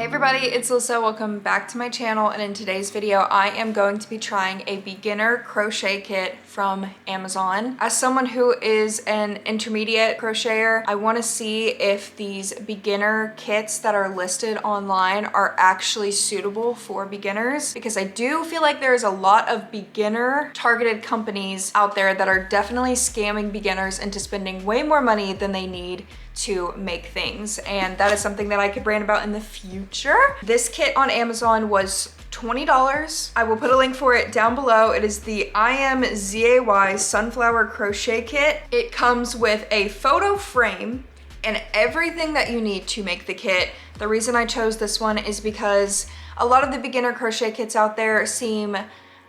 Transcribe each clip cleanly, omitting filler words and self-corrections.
Hey everybody, it's Alyssa. Welcome back to my channel, and in today's video I am going to be trying a beginner crochet kit from Amazon. As someone who is an intermediate crocheter, I want to see if these beginner kits that are listed online are actually suitable for beginners, because I do feel like there's a lot of beginner targeted companies out there that are definitely scamming beginners into spending way more money than they need to make things, and that is something that I could brand about in the future. This kit on Amazon was $20. I will put a link for it down below. It is the Hiram GA Sunflower Crochet Kit. It comes with a photo frame and everything that you need to make the kit. The reason I chose this one is because a lot of the beginner crochet kits out there seem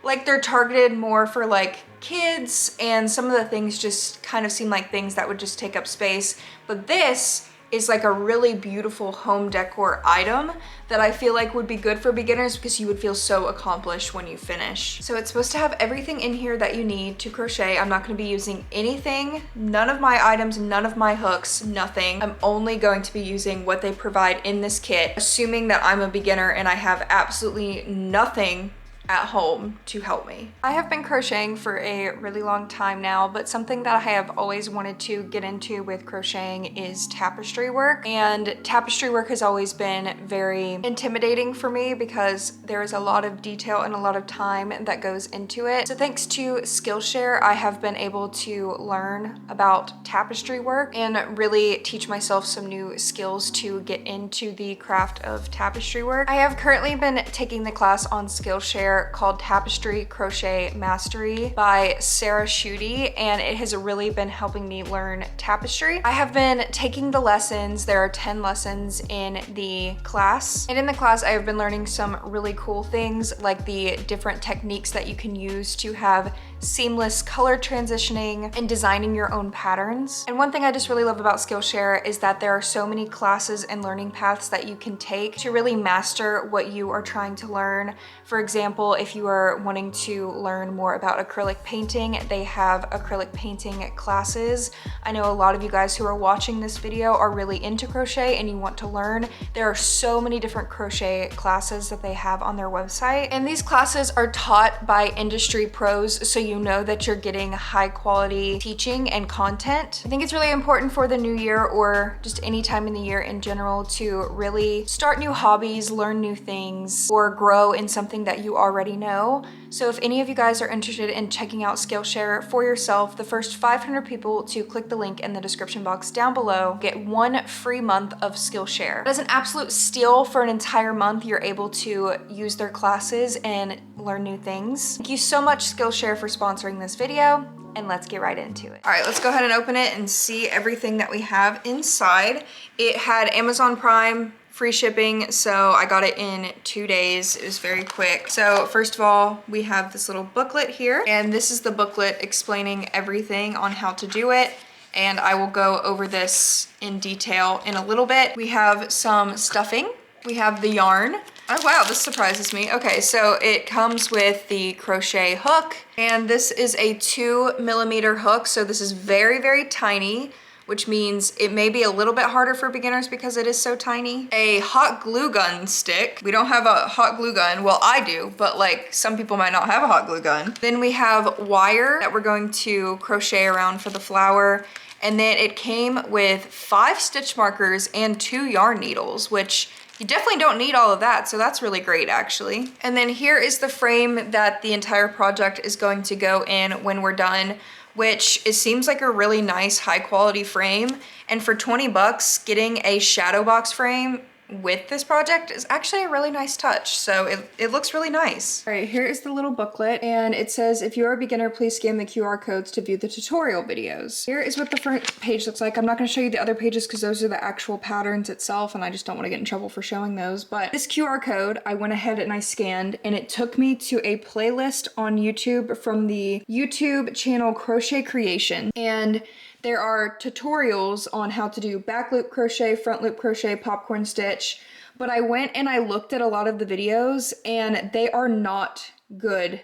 like they're targeted more for like kids, and some of the things just kind of seem like things that would just take up space. But this is like a really beautiful home decor item that I feel like would be good for beginners because you would feel so accomplished when you finish. So it's supposed to have everything in here that you need to crochet. I'm not going to be using anything, none of my items, none of my hooks, nothing. I'm only going to be using what they provide in this kit, assuming that I'm a beginner and I have absolutely nothing at home to help me. I have been crocheting for a really long time now, but something that I have always wanted to get into with crocheting is tapestry work. And tapestry work has always been very intimidating for me because there is a lot of detail and a lot of time that goes into it. So thanks to Skillshare, I have been able to learn about tapestry work and really teach myself some new skills to get into the craft of tapestry work. I have currently been taking the class on Skillshare called Tapestry Crochet Mastery by Sarah Schutte, and it has really been helping me learn tapestry. I have been taking the lessons. There are 10 lessons in the class, and in the class I have been learning some really cool things like the different techniques that you can use to have seamless color transitioning and designing your own patterns. And one thing I just really love about Skillshare is that there are so many classes and learning paths that you can take to really master what you are trying to learn. For example, if you are wanting to learn more about acrylic painting, they have acrylic painting classes. I know a lot of you guys who are watching this video are really into crochet and you want to learn. There are so many different crochet classes that they have on their website, and these classes are taught by industry pros, so you know that you're getting high quality teaching and content. I think it's really important for the new year, or just any time in the year in general, to really start new hobbies, learn new things, or grow in something that you already know. So if any of you guys are interested in checking out Skillshare for yourself, the first 500 people to click the link in the description box down below get 1 free month of Skillshare. That is an absolute steal. For an entire month, you're able to use their classes and learn new things. Thank you so much, Skillshare, for sponsoring this video, and let's get right into it. All right, let's go ahead and open it and see everything that we have inside. It had Amazon Prime free shipping, so I got it in 2 days. It was very quick. So first of all, we have this little booklet here, and this is the booklet explaining everything on how to do it, and I will go over this in detail in a little bit. We have some stuffing. We have the yarn. Oh wow, this surprises me. Okay, so it comes with the crochet hook, and this is a 2mm hook, so this is very, very tiny, which means it may be a little bit harder for beginners because it is so tiny. A hot glue gun stick. We don't have a hot glue gun. Well, I do, but like some people might not have a hot glue gun. Then we have wire that we're going to crochet around for the flower. And then it came with 5 stitch markers and 2 yarn needles, which you definitely don't need all of that, so that's really great actually. And then here is the frame that the entire project is going to go in when we're done, which it seems like a really nice high quality frame. And for 20 bucks, getting a shadow box frame with this project is actually a really nice touch. So it looks really nice. All right, here is the little booklet, and it says, if you're a beginner, please scan the QR codes to view the tutorial videos. Here is what the front page looks like. I'm not gonna show you the other pages because those are the actual patterns itself, and I just don't wanna get in trouble for showing those. But this QR code, I went ahead and I scanned, and it took me to a playlist on YouTube from the YouTube channel Crochet Creation. And there are tutorials on how to do back loop crochet, front loop crochet, popcorn stitch, but I went and I looked at a lot of the videos and they are not good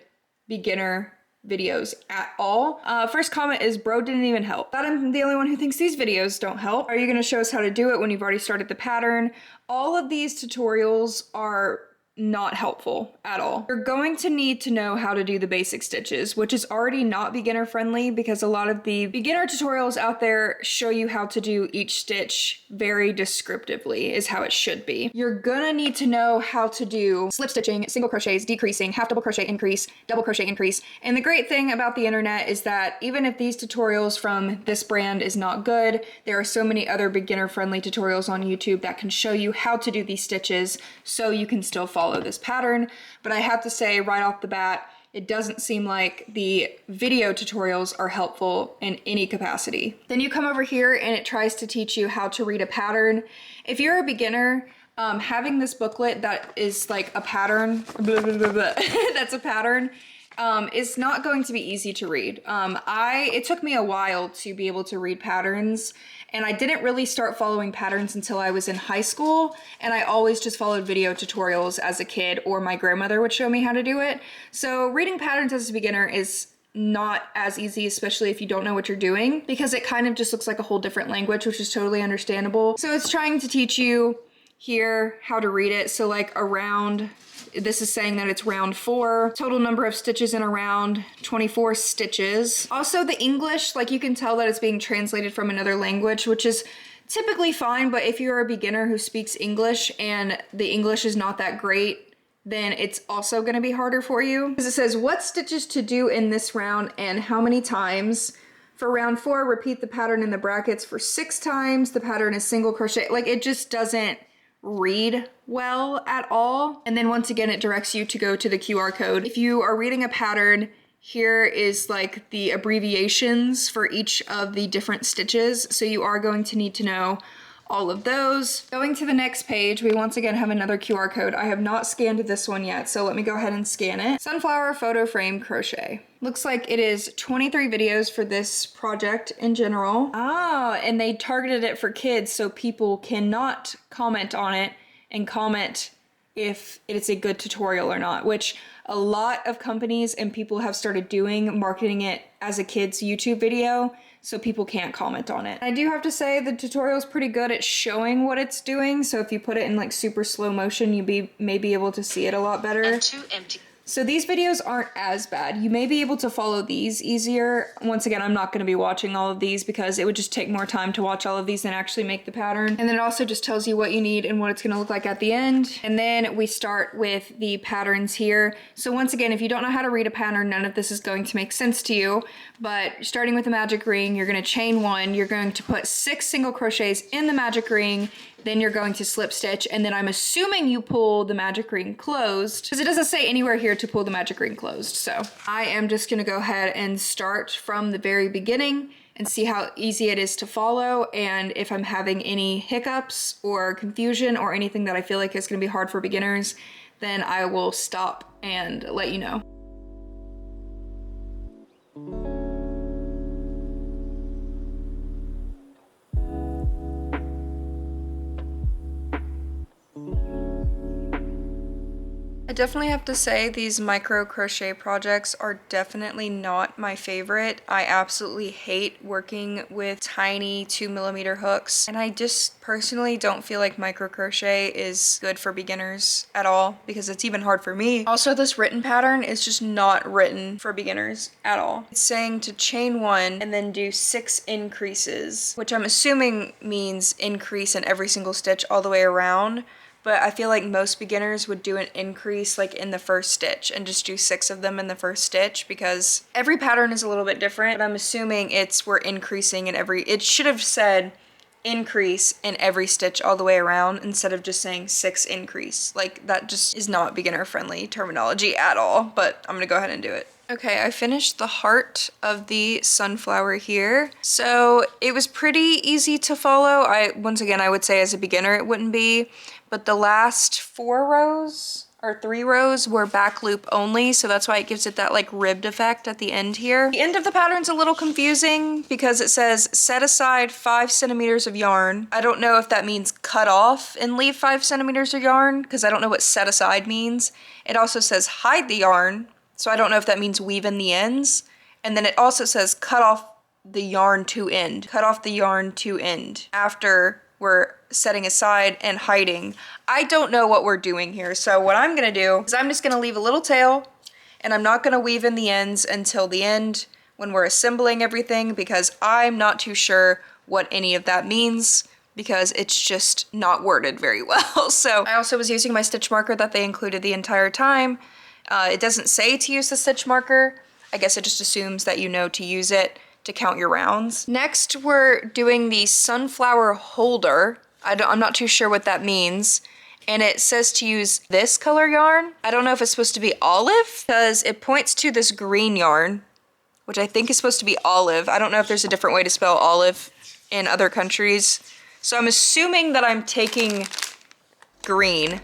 beginner videos at all. First comment is, bro didn't even help. That I'm the only one who thinks these videos don't help. Are you gonna show us how to do it when you've already started the pattern? All of these tutorials are not helpful at all. You're going to need to know how to do the basic stitches, which is already not beginner friendly because a lot of the beginner tutorials out there show you how to do each stitch very descriptively, is how it should be. You're gonna need to know how to do slip stitching, single crochets, decreasing, half double crochet increase, double crochet increase. And the great thing about the internet is that even if these tutorials from this brand is not good, there are so many other beginner friendly tutorials on YouTube that can show you how to do these stitches so you can still follow this pattern. But I have to say right off the bat, it doesn't seem like the video tutorials are helpful in any capacity. Then you come over here and it tries to teach you how to read a pattern. If you're a beginner, having this booklet that is like a pattern, that's a pattern, is not going to be easy to read. It took me a while to be able to read patterns, and I didn't really start following patterns until I was in high school, and I always just followed video tutorials as a kid, or my grandmother would show me how to do it. So reading patterns as a beginner is not as easy, especially if you don't know what you're doing, because it kind of just looks like a whole different language, which is totally understandable. So it's trying to teach you here how to read it. So like around, this is saying that it's round 4, total number of stitches in a round, 24 stitches. Also the English, like you can tell that it's being translated from another language, which is typically fine, but if you're a beginner who speaks English and the English is not that great, then it's also gonna be harder for you. Because it says what stitches to do in this round and how many times. For round 4, repeat the pattern in the brackets for 6 times. The pattern is single crochet. Like it just doesn't read well at all. And then once again, it directs you to go to the QR code. If you are reading a pattern, here is like the abbreviations for each of the different stitches. So you are going to need to know all of those. Going to the next page, we once again have another QR code. I have not scanned this one yet, so let me go ahead and scan it. Sunflower photo frame crochet. Looks like it is 23 videos for this project in general. Ah, and they targeted it for kids so people cannot comment on it and comment if it's a good tutorial or not, which a lot of companies and people have started doing, marketing it as a kid's YouTube video, so people can't comment on it. I do have to say the tutorial is pretty good at showing what it's doing, so if you put it in like super slow motion, you may be able to see it a lot better. And 2 empty. So these videos aren't as bad. You may be able to follow these easier. Once again, I'm not going to be watching all of these because it would just take more time to watch all of these than actually make the pattern. And then it also just tells you what you need and what it's going to look like at the end. And then we start with the patterns here. So once again, if you don't know how to read a pattern, none of this is going to make sense to you. But starting with the magic ring, you're going to chain 1. You're going to put 6 single crochets in the magic ring. Then you're going to slip stitch, and then I'm assuming you pull the magic ring closed, because it doesn't say anywhere here to pull the magic ring closed. So I am just gonna go ahead and start from the very beginning and see how easy it is to follow, and if I'm having any hiccups or confusion or anything that I feel like is gonna be hard for beginners, then I will stop and let you know. I definitely have to say these micro crochet projects are definitely not my favorite. I absolutely hate working with tiny 2mm hooks, and I just personally don't feel like micro crochet is good for beginners at all because it's even hard for me. Also, this written pattern is just not written for beginners at all. It's saying to chain 1 and then do 6 increases, which I'm assuming means increase in every single stitch all the way around. But I feel like most beginners would do an increase like in the first stitch and just do 6 of them in the first stitch because every pattern is a little bit different, but I'm assuming we're increasing in it should have said increase in every stitch all the way around instead of just saying 6 increase. Like that just is not beginner friendly terminology at all, but I'm gonna go ahead and do it. Okay, I finished the heart of the sunflower here. So it was pretty easy to follow. Once again, I would say as a beginner it wouldn't be, but the last 4 rows or 3 rows were back loop only, so that's why it gives it that like ribbed effect at the end here. The end of the pattern's a little confusing because it says set aside 5 centimeters of yarn. I don't know if that means cut off and leave 5 centimeters of yarn because I don't know what set aside means. It also says hide the yarn So I don't know if that means weave in the ends. And then it also says cut off the yarn to end. Cut off the yarn to end after we're setting aside and hiding. I don't know what we're doing here. So what I'm gonna do is I'm just gonna leave a little tail, and I'm not gonna weave in the ends until the end when we're assembling everything, because I'm not too sure what any of that means, because it's just not worded very well. So I also was using my stitch marker that they included the entire time. It doesn't say to use the stitch marker. I guess it just assumes that you know to use it to count your rounds. Next, we're doing the sunflower holder. I'm not too sure what that means. And it says to use this color yarn. I don't know if it's supposed to be olive, because it points to this green yarn, which I think is supposed to be olive. I don't know if there's a different way to spell olive in other countries. So I'm assuming that I'm taking green.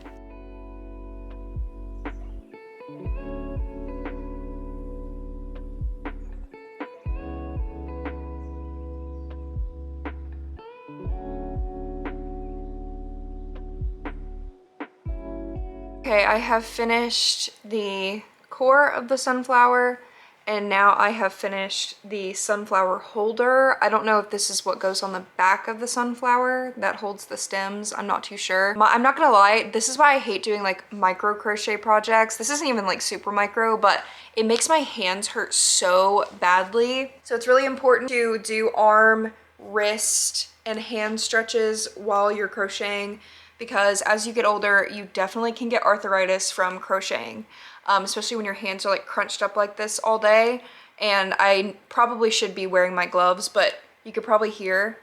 Okay, I have finished the core of the sunflower, and now I have finished the sunflower holder. I don't know if this is what goes on the back of the sunflower that holds the stems. I'm not too sure. I'm not gonna lie, this is why I hate doing like micro crochet projects. This isn't even like super micro, but it makes my hands hurt so badly. So it's really important to do arm, wrist, and hand stretches while you're crocheting, because as you get older, you definitely can get arthritis from crocheting, especially when your hands are like crunched up like this all day. And I probably should be wearing my gloves, but you could probably hear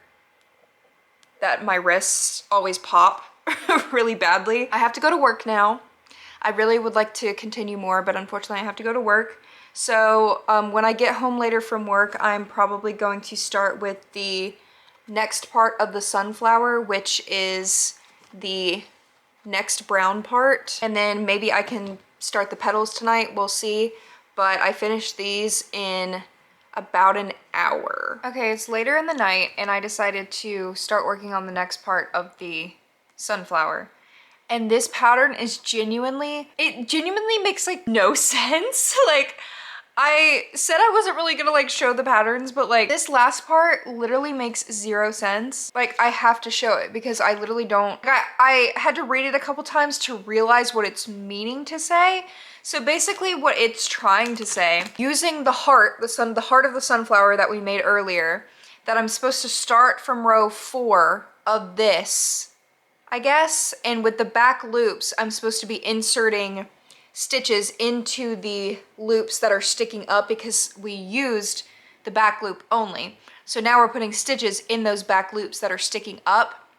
that my wrists always pop really badly. I have to go to work now. I really would like to continue more, but unfortunately I have to go to work. So when I get home later from work, I'm probably going to start with the next part of the sunflower, which is the next brown part, and then maybe I can start the petals tonight, we'll see. But I finished these in about an hour. Okay, it's later in the night, and I decided to start working on the next part of the sunflower. And this pattern is genuinely makes like no sense. Like, I said I wasn't really gonna like show the patterns, but like this last part literally makes zero sense. Like, I have to show it because I literally don't, like, I had to read it a couple times to realize what it's meaning to say. So basically what it's trying to say, using the heart, the heart of the sunflower that we made earlier, that I'm supposed to start from row 4 of this, I guess, and with the back loops, I'm supposed to be inserting stitches into the loops that are sticking up because we used the back loop only. So now we're putting stitches in those back loops that are sticking up,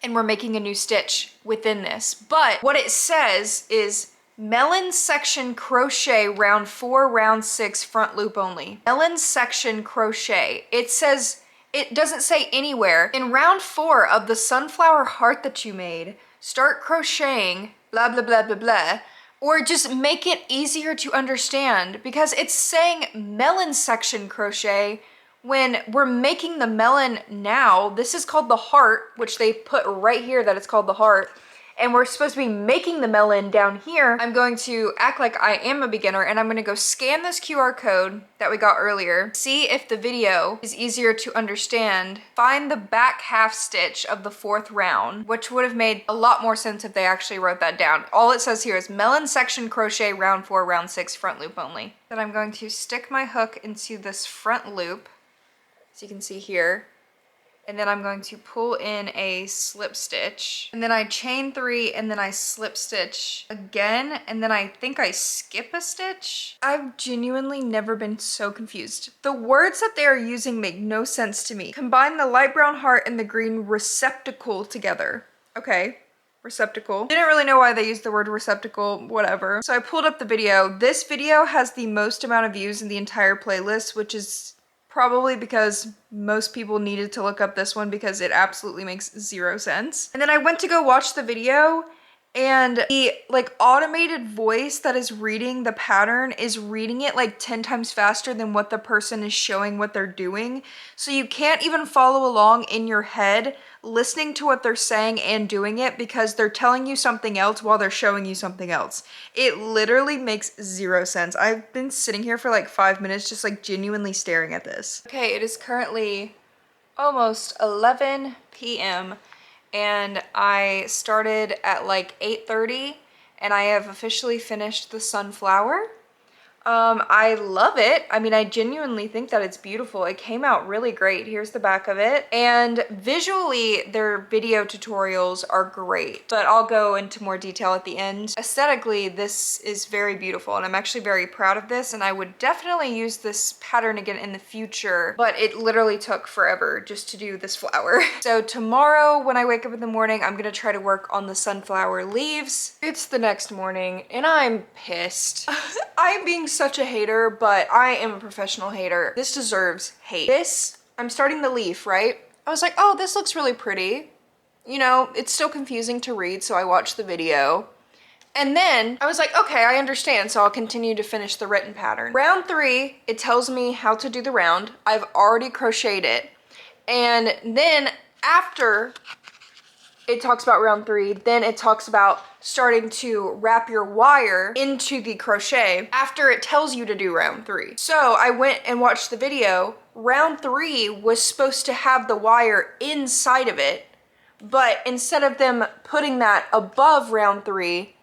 and we're making a new stitch within this. But what it says is melon section crochet round 4, round 6, front loop only. Melon section crochet. It says, it doesn't say anywhere in round 4 of the sunflower heart that you made, start crocheting blah blah blah blah blah, or just make it easier to understand, because it's saying melon section crochet when we're making the melon now. This is called the heart, which they put right here that it's called the heart, and we're supposed to be making the melon down here. I'm going to act like I am a beginner, and I'm gonna go scan this QR code that we got earlier, see if the video is easier to understand, find the back half stitch of the 4th round, which would have made a lot more sense if they actually wrote that down. All it says here is melon section crochet round 4, round 6, front loop only. Then I'm going to stick my hook into this front loop, as you can see here, and then I'm going to pull in a slip stitch, and then I chain 3, and then I slip stitch again, and then I think I skip a stitch. I've genuinely never been so confused. The words that they are using make no sense to me. Combine the light brown heart and the green receptacle together. Okay, receptacle. Didn't really know why they used the word receptacle, whatever. So I pulled up the video. This video has the most amount of views in the entire playlist, which is probably because most people needed to look up this one because it absolutely makes zero sense. And then I went to go watch the video, and the like automated voice that is reading the pattern is reading it like 10 times faster than what the person is showing what they're doing. So you can't even follow along in your head listening to what they're saying and doing it because they're telling you something else while they're showing you something else. It literally makes zero sense. I've been sitting here for like 5 minutes just like genuinely staring at this. Okay, it is currently almost 11 p.m. and I started at like 8:30 and I have officially finished the sunflower. I love it. I mean, I genuinely think that it's beautiful. It came out really great. Here's the back of it. And visually, their video tutorials are great, but I'll go into more detail at the end. Aesthetically, this is very beautiful, and I'm actually very proud of this, and I would definitely use this pattern again in the future, but it literally took forever just to do this flower. So tomorrow, when I wake up in the morning, I'm gonna try to work on the sunflower leaves. It's the next morning, and I'm pissed. I'm being such a hater, but I am a professional hater. This deserves hate. I'm starting the leaf, right? I was like, oh, this looks really pretty. You know, it's still confusing to read, so I watched the video. And then I was like, okay, I understand, so I'll continue to finish the written pattern. Round 3, it tells me how to do the round. I've already crocheted it. And then after it talks about round 3, then it talks about starting to wrap your wire into the crochet after it tells you to do round 3. So I went and watched the video. Round 3 was supposed to have the wire inside of it, but instead of them putting that above round 3,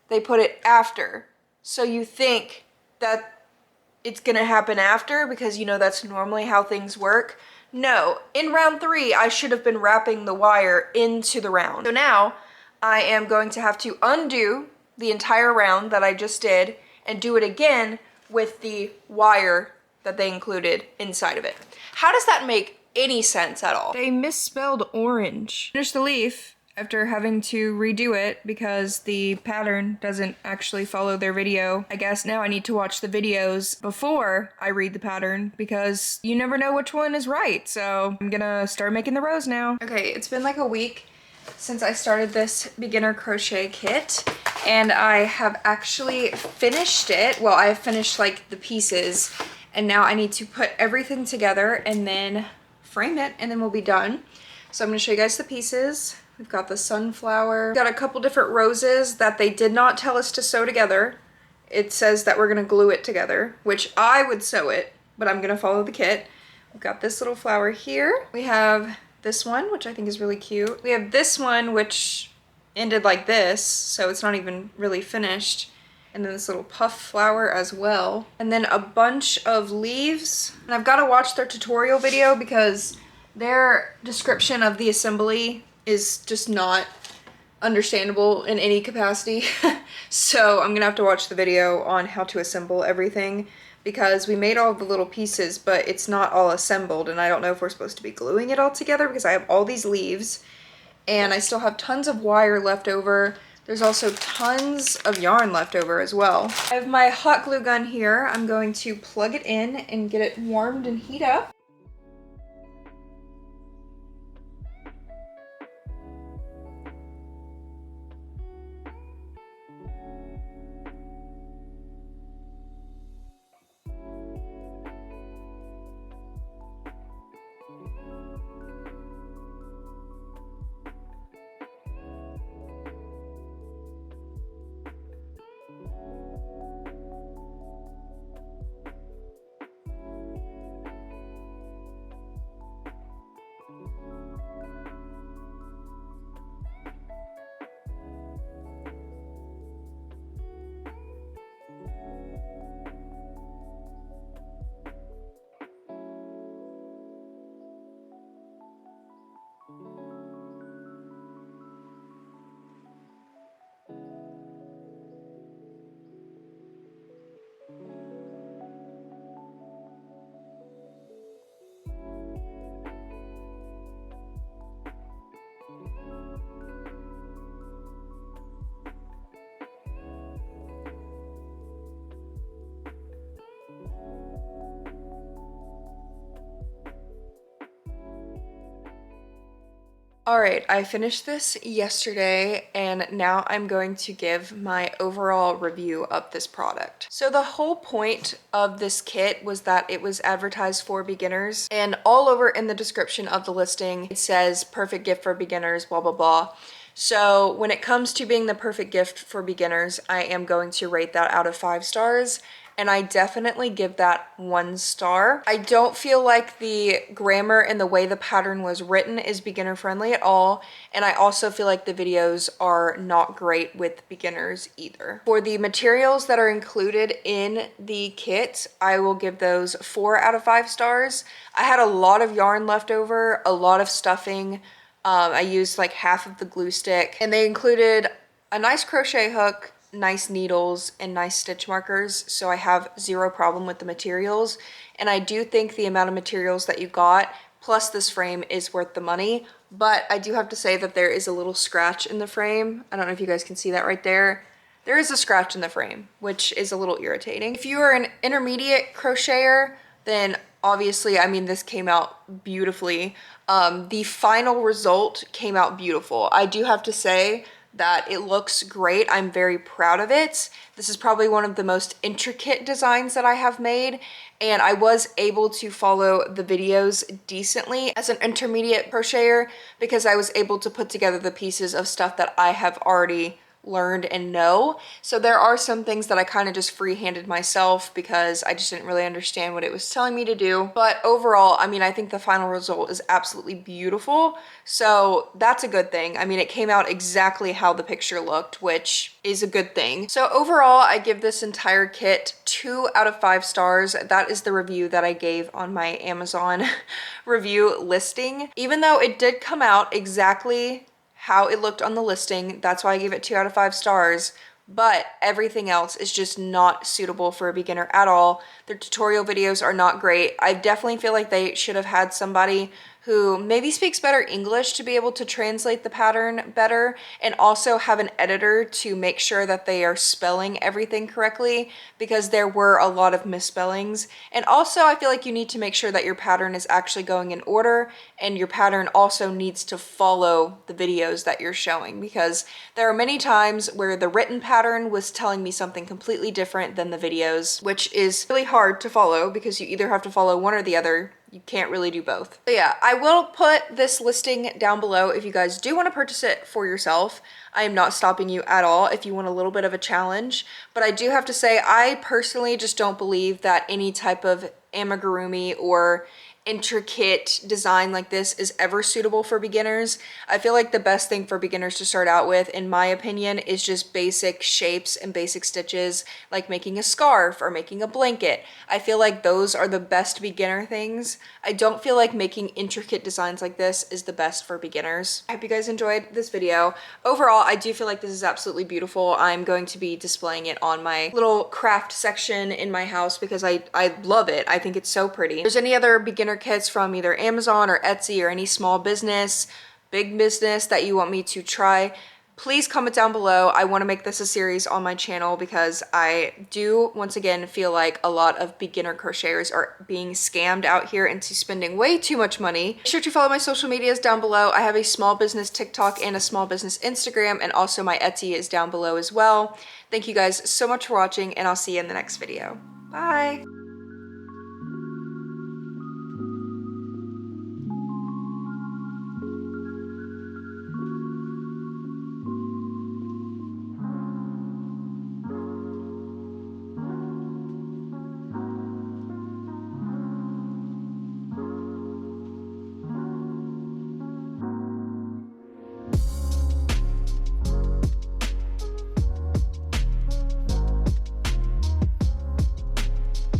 they put it after. So you think that it's gonna happen after because you know that's normally how things work. No, in round 3, I should have been wrapping the wire into the round. So now I am going to have to undo the entire round that I just did and do it again with the wire that they included inside of it. How does that make any sense at all? They misspelled orange. Finish the leaf after having to redo it because the pattern doesn't actually follow their video. I guess now I need to watch the videos before I read the pattern because you never know which one is right. So I'm gonna start making the rows now. Okay, it's been like a week since I started this beginner crochet kit and I have actually finished it. Well, I have finished like the pieces and now I need to put everything together and then frame it and then we'll be done. So I'm gonna show you guys the pieces. We've got the sunflower. We've got a couple different roses that they did not tell us to sew together. It says that we're gonna glue it together, which I would sew it, but I'm gonna follow the kit. We've got this little flower here. We have this one, which I think is really cute. We have this one, which ended like this, so it's not even really finished. And then this little puff flower as well. And then a bunch of leaves. And I've gotta watch their tutorial video because their description of the assembly is just not understandable in any capacity. So I'm gonna have to watch the video on how to assemble everything because we made all the little pieces, but it's not all assembled and I don't know if we're supposed to be gluing it all together because I have all these leaves and I still have tons of wire left over. There's also tons of yarn left over as well. I have my hot glue gun here. I'm going to plug it in and get it warmed and heat up. All right, I finished this yesterday and now I'm going to give my overall review of this product. So the whole point of this kit was that it was advertised for beginners, and all over in the description of the listing, it says perfect gift for beginners, blah, blah, blah. So when it comes to being the perfect gift for beginners, I am going to rate that out of 5 stars. And I definitely give that 1 star. I don't feel like the grammar and the way the pattern was written is beginner friendly at all. And I also feel like the videos are not great with beginners either. For the materials that are included in the kit, I will give those 4 out of 5 stars. I had a lot of yarn left over, a lot of stuffing. I used like half of the glue stick, and they included a nice crochet hook, nice needles, and nice stitch markers, so I have 0 problem with the materials. And I do think the amount of materials that you got plus this frame is worth the money, but I do have to say that there is a little scratch in the frame. I don't know if you guys can see that right there. There is a scratch in the frame, which is a little irritating. If you are an intermediate crocheter, then obviously, I mean, this came out beautifully. The final result came out beautiful. I do have to say that it looks great. I'm very proud of it. This is probably one of the most intricate designs that I have made, and I was able to follow the videos decently as an intermediate crocheter because I was able to put together the pieces of stuff that I have already learned and know. So there are some things that I kind of just free-handed myself because I just didn't really understand what it was telling me to do. But overall, I mean, I think the final result is absolutely beautiful. So that's a good thing. I mean, it came out exactly how the picture looked, which is a good thing. So overall, I give this entire kit 2 out of 5 stars. That is the review that I gave on my Amazon review listing. Even though it did come out exactly how it looked on the listing, that's why I gave it 2 out of 5 stars, but everything else is just not suitable for a beginner at all. Their tutorial videos are not great. I definitely feel like they should have had somebody who maybe speaks better English to be able to translate the pattern better, and also have an editor to make sure that they are spelling everything correctly, because there were a lot of misspellings. And also I feel like you need to make sure that your pattern is actually going in order, and your pattern also needs to follow the videos that you're showing, because there are many times where the written pattern was telling me something completely different than the videos, which is really hard to follow because you either have to follow one or the other. You can't really do both. But yeah, I will put this listing down below if you guys do want to purchase it for yourself. I am not stopping you at all if you want a little bit of a challenge, but I do have to say, I personally just don't believe that any type of amigurumi or intricate design like this is ever suitable for beginners. I feel like the best thing for beginners to start out with, in my opinion, is just basic shapes and basic stitches, like making a scarf or making a blanket. I feel like those are the best beginner things. I don't feel like making intricate designs like this is the best for beginners. I hope you guys enjoyed this video. Overall, I do feel like this is absolutely beautiful. I'm going to be displaying it on my little craft section in my house because I love it. I think it's so pretty. If there's any other beginner kits from either Amazon or Etsy or any small business, big business that you want me to try, please comment down below. I want to make this a series on my channel because I do, once again, feel like a lot of beginner crocheters are being scammed out here into spending way too much money. Make sure to follow my social medias down below. I have a small business TikTok and a small business Instagram, and also my Etsy is down below as well. Thank you guys so much for watching, and I'll see you in the next video. Bye!